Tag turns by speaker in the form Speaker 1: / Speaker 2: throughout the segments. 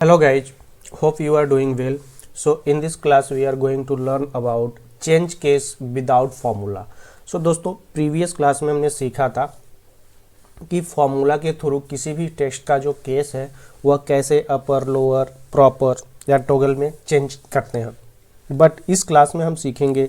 Speaker 1: Hello guys, hope you are doing well. So in this class we are going to learn about change case without formula. So दोस्तों previous class में हमने सीखा था कि formula के through किसी भी टेक्स्ट का जो केस है वह कैसे अपर लोअर प्रॉपर या टॉगल में चेंज करते हैं। बट इस क्लास में हम सीखेंगे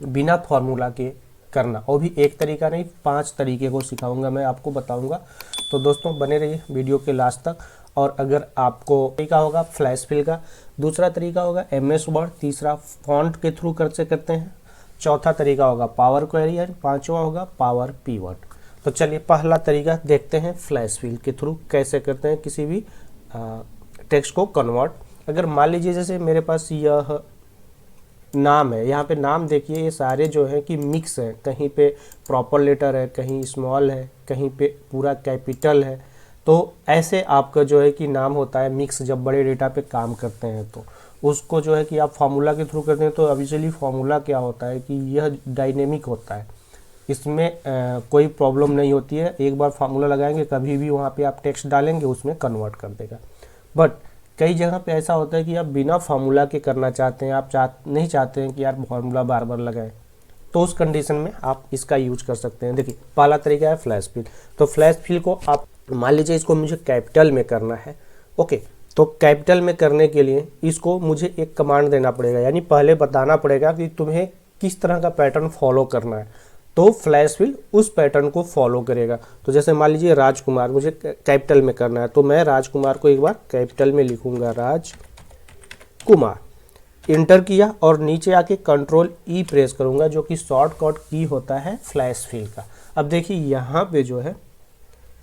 Speaker 1: बिना फॉर्मूला के करना, और भी एक तरीका नहीं 5 तरीके को सिखाऊंगा, मैं आपको बताऊंगा। तो दोस्तों बने रहिए वीडियो के लास्ट तक। और अगर आपको तरीका होगा फ्लैश फिल का, दूसरा तरीका होगा एमएस वर्ड, तीसरा फॉन्ट के थ्रू करते हैं, चौथा तरीका होगा पावर क्वेरी एंड पांचवा होगा पावर पीवर्ड। तो चलिए पहला तरीका देखते हैं, फ्लैश फिल के थ्रू कैसे करते हैं किसी भी टेक्स्ट को कन्वर्ट। अगर मान लीजिए जैसे मेरे पास यह नाम है, यहाँ पे नाम देखिए ये सारे जो है कि मिक्स है, कहीं पे प्रॉपर लेटर है, कहीं स्मॉल है, कहीं पे पूरा कैपिटल है। तो ऐसे आपका जो है कि नाम होता है मिक्स। जब बड़े डेटा पे काम करते हैं तो उसको जो है कि आप फार्मूला के थ्रू करते हैं। तो ऑब्वियसली फार्मूला क्या होता है कि यह डायनेमिक होता है, इसमें कोई प्रॉब्लम नहीं होती है। एक बार फार्मूला लगाएंगे कभी भी वहाँ पे आप टेक्स्ट डालेंगे उसमें कन्वर्ट कर देगा। बट कई जगह पे ऐसा होता है कि आप बिना फार्मूला के करना चाहते हैं, आप नहीं चाहते हैं कि यार फार्मूला बार बार लगाएं, तो उस कंडीशन में आप इसका यूज कर सकते हैं। देखिए पहला तरीका है फ्लैश फिल। तो फ्लैश फिल को आप मान लीजिए इसको मुझे कैपिटल में करना है, ओके। तो कैपिटल में करने के लिए इसको मुझे एक कमांड देना पड़ेगा, यानी पहले बताना पड़ेगा कि तुम्हें किस तरह का पैटर्न फॉलो करना है, तो फ्लैश फिल उस पैटर्न को फॉलो करेगा। तो जैसे मान लीजिए राजकुमार मुझे कैपिटल में करना है, तो मैं राजकुमार को एक बार कैपिटल में लिखूंगा, राजकुमार, इंटर किया और नीचे आके कंट्रोल ई प्रेस करूंगा, जो कि शॉर्टकट की होता है फ्लैश फिल का। अब देखिए यहाँ पे जो है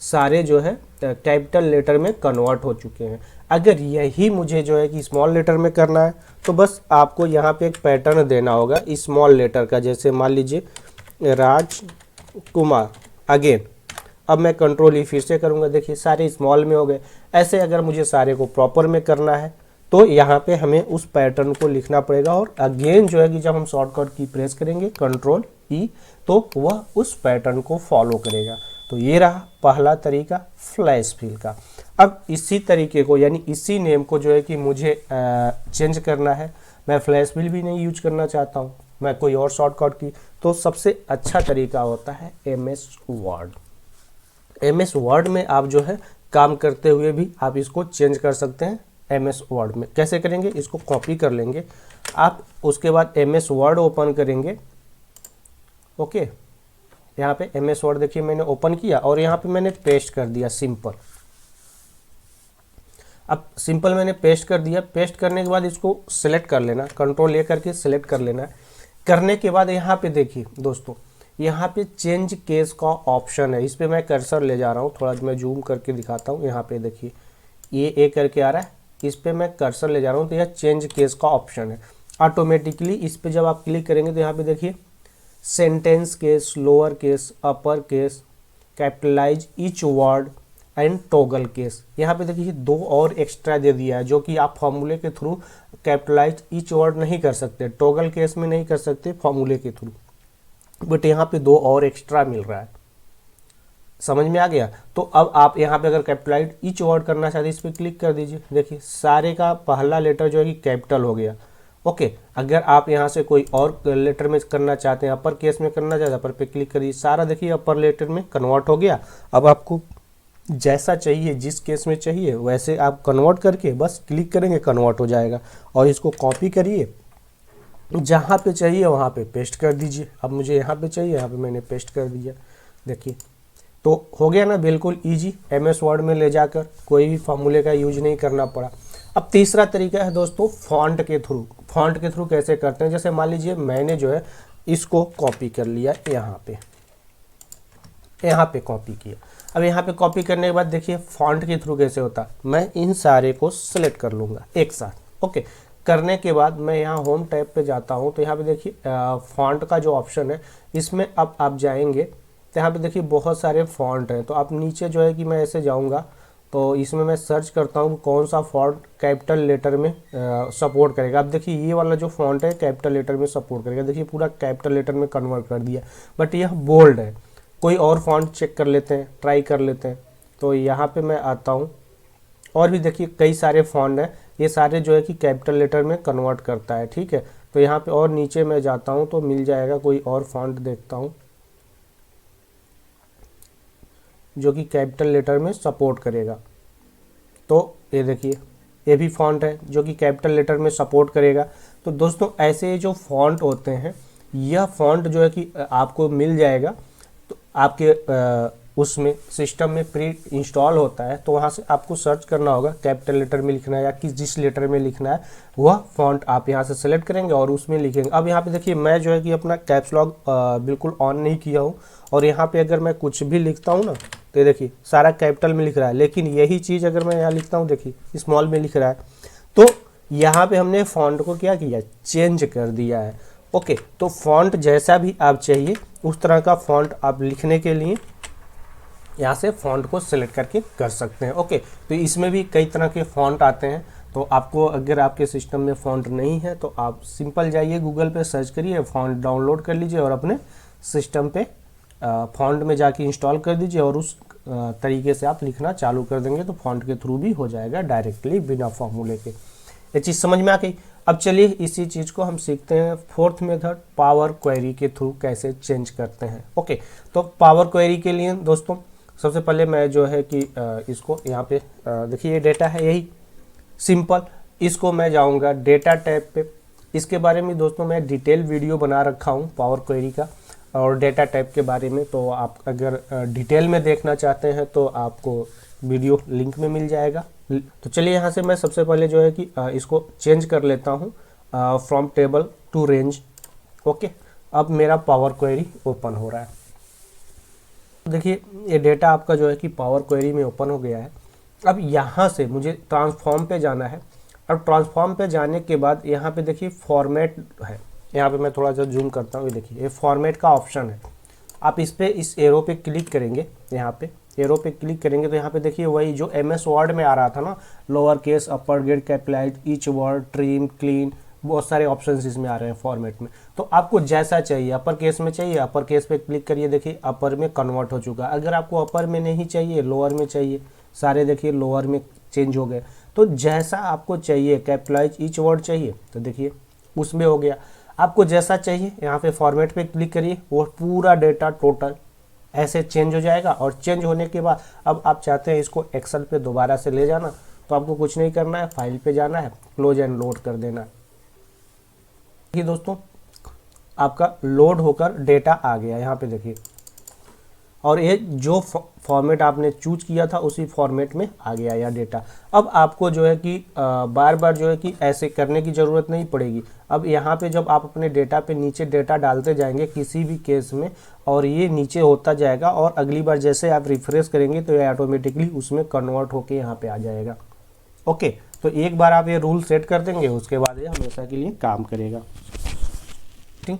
Speaker 1: सारे जो है कैपिटल लेटर में कन्वर्ट हो चुके हैं। अगर यही मुझे जो है कि स्मॉल लेटर में करना है तो बस आपको यहाँ पे एक पैटर्न देना होगा स्मॉल लेटर का। जैसे मान लीजिए राजकुमार अगेन, अब मैं कंट्रोल ई फिर से करूँगा, देखिए सारे स्मॉल में हो गए। ऐसे अगर मुझे सारे को प्रॉपर में करना है तो यहाँ पे हमें उस पैटर्न को लिखना पड़ेगा, और अगेन जो है कि जब हम शॉर्टकट की प्रेस करेंगे कंट्रोल ई, तो वह उस पैटर्न को फॉलो करेगा। तो ये रहा पहला तरीका फ्लैश फिल का। अब इसी तरीके को यानी इसी नेम को जो है कि मुझे चेंज करना है, मैं फ्लैश फिल भी नहीं यूज करना चाहता हूँ, मैं कोई और शॉर्टकट की, तो सबसे अच्छा तरीका होता है एमएस वर्ड। एमएस वर्ड में आप जो है काम करते हुए भी आप इसको चेंज कर सकते हैं। एमएस वर्ड में कैसे करेंगे, इसको कॉपी कर लेंगे आप, उसके बाद एमएस वर्ड ओपन करेंगे, ओके। यहाँ पे एमएस वर्ड देखिए मैंने ओपन किया और यहाँ पे मैंने पेस्ट कर दिया सिंपल। अब सिंपल मैंने पेस्ट कर दिया, पेस्ट करने के बाद इसको सिलेक्ट कर लेना, कंट्रोल ए करके सिलेक्ट कर लेना। करने के बाद यहाँ पे देखिए दोस्तों, यहाँ पे चेंज केस का ऑप्शन है, इस पर मैं कर्सर ले जा रहा हूँ, थोड़ा मैं जूम करके दिखाता हूँ। यहाँ पे देखिए ये ए करके आ रहा है, इस पर मैं कर्सर ले जा रहा हूँ, तो यह चेंज केस का ऑप्शन है। ऑटोमेटिकली इस पर जब आप क्लिक करेंगे तो यहाँ पे देखिए sentence case, lower case, upper case, capitalize each word and toggle case. यहाँ पे देखिए 2 और एक्स्ट्रा दे दिया है, जो कि आप फॉर्मूले के थ्रू कैपिटलाइज ईच वर्ड नहीं कर सकते, टॉगल केस में नहीं कर सकते फॉर्मूले के थ्रू, बट यहाँ पे 2 और एक्स्ट्रा मिल रहा है। समझ में आ गया? तो अब आप यहाँ पे अगर कैपिटलाइज ईच वर्ड करना चाहते हैं, इस पर क्लिक कर दीजिए, देखिए सारे का पहला लेटर जो है कि कैपिटल हो गया, ओके। अगर आप यहाँ से कोई और लेटर में करना चाहते हैं, अपर केस में करना चाहते हैं, अपर पे क्लिक करिए, सारा देखिए अपर लेटर में कन्वर्ट हो गया। अब आपको जैसा चाहिए, जिस केस में चाहिए वैसे आप कन्वर्ट करके बस क्लिक करेंगे, कन्वर्ट हो जाएगा। और इसको कॉपी करिए, जहाँ पे चाहिए वहाँ पे पेस्ट कर दीजिए। अब मुझे यहाँ पे चाहिए, यहाँ पे मैंने पेस्ट कर दिया, देखिए तो हो गया ना, बिल्कुल ईजी। एमएस वर्ड में ले जाकर कोई भी फार्मूले का यूज नहीं करना पड़ा। अब तीसरा तरीका है दोस्तों फॉन्ट के थ्रू। फॉन्ट के थ्रू कैसे करते हैं, जैसे मान लीजिए मैंने जो है इसको कॉपी कर लिया, यहाँ पे कॉपी किया। अब यहाँ पे कॉपी करने के बाद देखिए फॉन्ट के थ्रू कैसे होता है, मैं इन सारे को सिलेक्ट कर लूँगा एक साथ, ओके। करने के बाद मैं यहाँ होम टैब पे जाता हूँ, तो यहाँ पे देखिए फॉन्ट का जो ऑप्शन है इसमें अब आप जाएंगे तो यहाँ पे देखिए बहुत सारे फॉन्ट हैं। तो आप नीचे जो है कि मैं ऐसे जाऊँगा, तो इसमें मैं सर्च करता हूँ कौन सा फॉन्ट कैपिटल लेटर में सपोर्ट करेगा। अब देखिए ये वाला जो फॉन्ट है कैपिटल लेटर में सपोर्ट करेगा, देखिए पूरा कैपिटल लेटर में कन्वर्ट कर दिया, बट यह बोल्ड है। कोई और फॉन्ट चेक कर लेते हैं, ट्राई कर लेते हैं। तो यहाँ पे मैं आता हूँ और भी देखिए कई सारे फॉन्ट हैं, ये सारे जो है कि कैपिटल लेटर में कन्वर्ट करता है, ठीक है। तो यहाँ पे और नीचे मैं जाता हूँ तो मिल जाएगा, कोई और फॉन्ट देखता हूँ जो कि कैपिटल लेटर में सपोर्ट करेगा। तो ये देखिए ये भी फॉन्ट है जो कि कैपिटल लेटर में सपोर्ट करेगा। तो दोस्तों ऐसे जो फॉन्ट होते हैं, यह फॉन्ट जो है कि आपको मिल जाएगा, तो आपके उसमें सिस्टम में प्री इंस्टॉल होता है, तो वहाँ से आपको सर्च करना होगा कैपिटल लेटर में लिखना है या जिस लेटर में लिखना है वह फॉन्ट आप यहाँ से सेलेक्ट करेंगे और उसमें लिखेंगे। अब यहाँ पे देखिए मैं जो है कि अपना कैप्स लॉक बिल्कुल ऑन नहीं किया हूँ, और यहाँ पे अगर मैं कुछ भी लिखता हूँ ना तो देखिए सारा कैपिटल में लिख रहा है, लेकिन यही चीज़ अगर मैं यहाँ लिखता हूँ देखिए स्मॉल में लिख रहा है। तो यहाँ पे हमने फॉन्ट को क्या किया, चेंज कर दिया है। ओके, तो फॉन्ट जैसा भी आप चाहिए उस तरह का फॉन्ट आप लिखने के लिए यहाँ से फॉन्ट को सिलेक्ट करके कर सकते हैं। ओके, तो इसमें भी कई तरह के फॉन्ट आते हैं, तो आपको अगर आपके सिस्टम में फॉन्ट नहीं है तो आप सिंपल जाइए गूगल पे सर्च करिए, फॉन्ट डाउनलोड कर लीजिए और अपने सिस्टम पे फॉन्ट में जाके इंस्टॉल कर दीजिए और उस तरीके से आप लिखना चालू कर देंगे, तो फॉन्ट के थ्रू भी हो जाएगा डायरेक्टली बिना फॉर्मूले के। ये चीज़ समझ में आ गई। अब चलिए इसी चीज़ को हम सीखते हैं फोर्थ मेथड, पावर क्वेरी के थ्रू कैसे चेंज करते हैं। ओके, तो पावर क्वेरी के लिए दोस्तों सबसे पहले मैं जो है कि इसको यहाँ पे देखिए ये डेटा है, यही सिंपल, इसको मैं जाऊँगा डेटा टैब पे। इसके बारे में दोस्तों मैं डिटेल वीडियो बना रखा हूँ पावर क्वेरी का और डेटा टाइप के बारे में, तो आप अगर डिटेल में देखना चाहते हैं तो आपको वीडियो लिंक में मिल जाएगा। तो चलिए यहाँ से मैं सबसे पहले जो है कि इसको चेंज कर लेता हूँ from table to range. Okay, अब मेरा पावर क्वेरी ओपन हो रहा है। देखिए ये डेटा आपका जो है कि पावर क्वेरी में ओपन हो गया है। अब यहाँ से मुझे ट्रांसफॉर्म पे जाना है। अब ट्रांसफॉर्म पे जाने के बाद यहाँ पे देखिए फॉर्मेट है, यहाँ पे मैं थोड़ा सा जूम करता हूँ, ये देखिए ये फॉर्मेट का ऑप्शन है। आप इस पे इस एरो पे क्लिक करेंगे, यहाँ पे एरो पे क्लिक करेंगे तो यहाँ पे देखिए वही जो MS वर्ड में आ रहा था ना, lower case, upper case, capitalize, each word, trim, clean, बहुत सारे ऑप्शंस इसमें आ रहे हैं फॉर्मेट में। तो आपको जैसा चाहिए, अपर केस में चाहिए अपर केस पे क्लिक करिए, देखिए अपर में कन्वर्ट हो चुका। अगर आपको अपर में नहीं चाहिए, लोअर में चाहिए, सारे देखिए लोअर में चेंज हो गए। तो जैसा आपको चाहिए, कैपिटलाइज ईच वर्ड चाहिए तो देखिए उसमें हो गया। आपको जैसा चाहिए यहाँ पे फॉर्मेट पे क्लिक करिए, वो पूरा डेटा टोटल ऐसे चेंज हो जाएगा। और चेंज होने के बाद अब आप चाहते हैं इसको एक्सेल पे दोबारा से ले जाना, तो आपको कुछ नहीं करना है, फाइल पे जाना है, क्लोज एंड लोड कर देना है। देखिए दोस्तों आपका लोड होकर डेटा आ गया यहाँ पे देखिए, और ये जो फॉर्मेट आपने चूज किया था उसी फॉर्मेट में आ गया यह डेटा। अब आपको जो है कि बार बार जो है कि ऐसे करने की ज़रूरत नहीं पड़ेगी। अब यहाँ पे जब आप अपने डेटा पे नीचे डेटा डालते जाएंगे किसी भी केस में, और ये नीचे होता जाएगा, और अगली बार जैसे आप रिफ्रेश करेंगे तो ये ऑटोमेटिकली उसमें कन्वर्ट होके यहाँ पे आ जाएगा। ओके, तो एक बार आप ये रूल सेट कर देंगे, उसके बाद ये हमेशा के लिए काम करेगा। ठीक,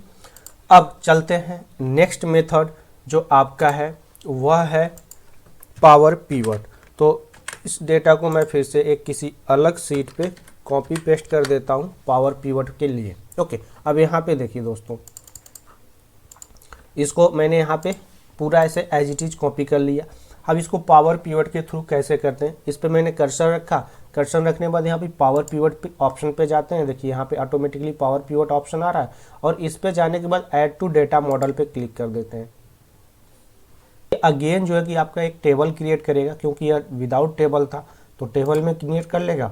Speaker 1: अब चलते हैं नेक्स्ट मेथड जो आपका है वह है पावर पिवट। तो इस डेटा को मैं फिर से एक किसी अलग सीट पे कॉपी पेस्ट कर देता हूँ पावर पिवट के लिए। ओके, अब यहाँ पे देखिए दोस्तों, इसको मैंने यहाँ पे पूरा ऐसे एज इट इज कॉपी कर लिया। अब इसको पावर पिवट के थ्रू कैसे करते हैं, इस पर मैंने कर्सर रखा, कर्सर रखने के बाद यहाँ पे पावर पिवट ऑप्शन पे जाते हैं। देखिए यहाँ पे ऑटोमेटिकली पावर पिवट ऑप्शन आ रहा है, और इस पे जाने के बाद ऐड टू डेटा मॉडल पे क्लिक कर देते हैं। अगेन जो है कि आपका एक टेबल क्रिएट करेगा, क्योंकि यह विदाउट टेबल था तो टेबल में क्रिएट कर लेगा।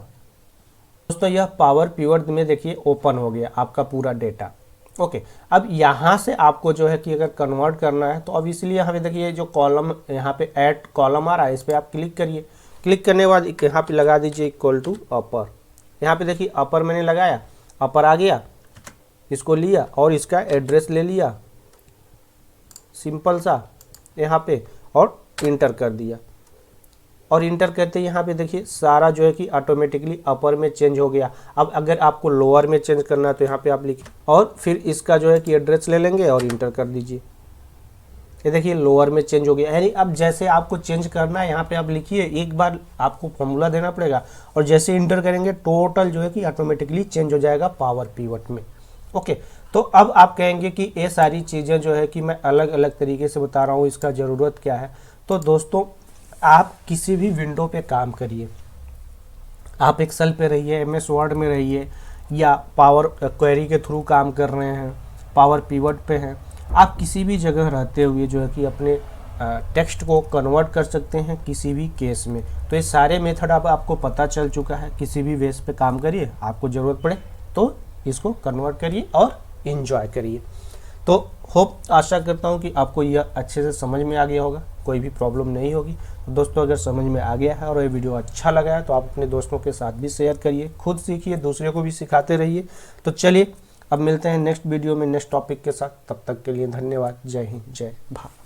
Speaker 1: दोस्तों यह पावर पिवट में देखिए ओपन हो गया आपका पूरा डेटा। ओके, अब यहाँ से आपको जो है कि अगर कन्वर्ट करना है तो अब इसलिए यहाँ पे देखिए जो कॉलम यहाँ पे ऐड कॉलम आ रहा है, इस पर आप क्लिक करिए। क्लिक करने के बाद यहाँ पे लगा दीजिए इक्वल टू अपर। यहाँ पे देखिए अपर मैंने लगाया, अपर आ गया, इसको लिया और इसका एड्रेस ले लिया सिंपल सा यहाँ पे, और इंटर कर दिया। और इंटर करते ही यहाँ पे देखिए सारा जो है कि ऑटोमेटिकली अपर में चेंज हो गया। अब अगर आपको लोअर में चेंज करना है तो यहाँ पे आप लिखिए, और फिर इसका जो है कि एड्रेस ले लेंगे और इंटर कर दीजिए। ये देखिए लोअर में चेंज हो गया। यानी अब जैसे आपको चेंज करना है यहाँ पे आप लिखिए, एक बार आपको फॉर्मूला देना पड़ेगा, और जैसे इंटर करेंगे टोटल जो है कि ऑटोमेटिकली चेंज हो जाएगा पावर पिवट में। ओके, तो अब आप कहेंगे कि ये सारी चीज़ें जो है कि मैं अलग अलग तरीके से बता रहा हूँ, इसका ज़रूरत क्या है। तो दोस्तों आप किसी भी विंडो पे काम करिए, आप एक्सेल पे रहिए, MS वर्ड में रहिए, या पावर क्वेरी के थ्रू काम कर रहे हैं, पावर पिवट पे हैं, आप किसी भी जगह रहते हुए जो है कि अपने टेक्स्ट को कन्वर्ट कर सकते हैं किसी भी केस में। तो ये सारे मेथड अब आपको पता चल चुका है। किसी भी बेस पे काम करिए, आपको ज़रूरत पड़े तो इसको कन्वर्ट करिए और इन्जॉय करिए। तो होप, आशा करता हूँ कि आपको यह अच्छे से समझ में आ गया होगा, कोई भी प्रॉब्लम नहीं होगी। तो दोस्तों, अगर समझ में आ गया है और ये वीडियो अच्छा लगा है तो आप अपने दोस्तों के साथ भी शेयर करिए, खुद सीखिए, दूसरे को भी सिखाते रहिए। तो चलिए अब मिलते हैं नेक्स्ट वीडियो में नेक्स्ट टॉपिक के साथ। तब तक के लिए धन्यवाद। जय हिंद, जय भारत।